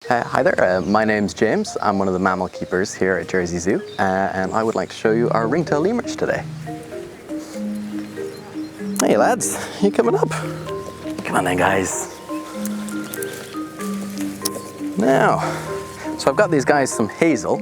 Hi there, my name's James. I'm one of the mammal keepers here at Jersey Zoo, and I would like to show you our ringtail lemurs today. Hey lads, you coming up? Come on then guys. Now, so I've got these guys some hazel.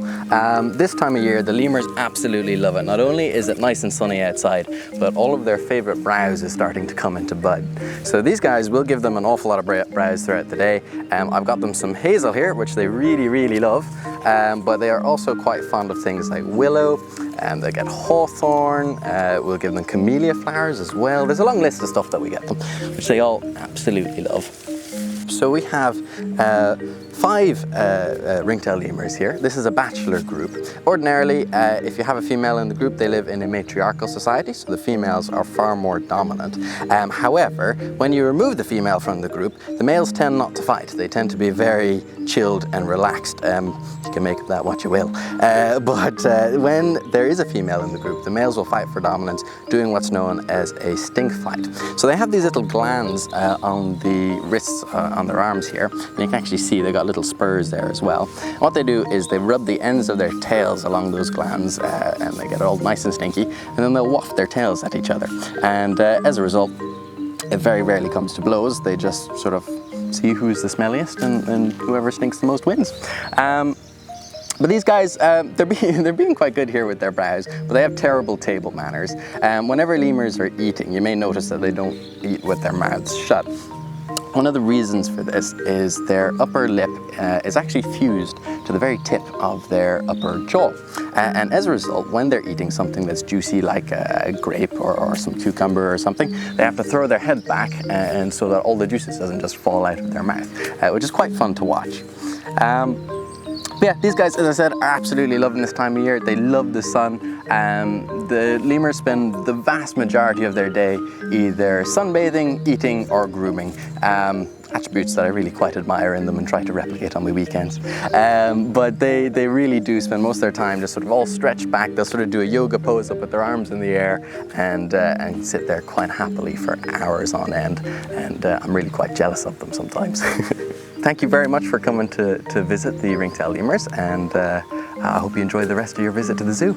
This time of year, the lemurs absolutely love it. Not only is it nice and sunny outside, but all of their favorite browse is starting to come into bud. So these guys will give them an awful lot of browse throughout the day. I've got them some hazel here, which they really love, but they are also quite fond of things like willow, and they get hawthorn. We'll give them camellia flowers as well. There's a long list of stuff that we get them, which they all absolutely love. So we have 5 ringtail lemurs here. This is a bachelor group. Ordinarily, if you have a female in the group, they live in a matriarchal society, so the females are far more dominant. However, when you remove the female from the group, the males tend not to fight. They tend to be very chilled and relaxed. You can make of that what you will. But when there is a female in the group, the males will fight for dominance, doing what's known as a stink fight. So they have these little glands on the wrists, on their arms here. And you can actually see they got little spurs there as well. And what they do is they rub the ends of their tails along those glands, and they get all nice and stinky, and then they'll waft their tails at each other. And as a result, it very rarely comes to blows. They just sort of see who's the smelliest, and whoever stinks the most wins. But these guys, they're being quite good here with their brows, but they have terrible table manners. Whenever lemurs are eating, you may notice that they don't eat with their mouths shut. One of the reasons for this is their upper lip is actually fused to the very tip of their upper jaw. And as a result, when they're eating something that's juicy like a grape or some cucumber or something, they have to throw their head back, and so that all the juices doesn't just fall out of their mouth, which is quite fun to watch. But yeah, these guys, as I said, are absolutely loving this time of year. They love the sun. The lemurs spend the vast majority of their day either sunbathing, eating, or grooming. Attributes that I really quite admire in them and try to replicate on my weekends. But they really do spend most of their time just sort of all stretched back. They'll sort of do a yoga pose up with their arms in the air and sit there quite happily for hours on end. And I'm really quite jealous of them sometimes. Thank you very much for coming to visit the ringtail lemurs, and I hope you enjoy the rest of your visit to the zoo.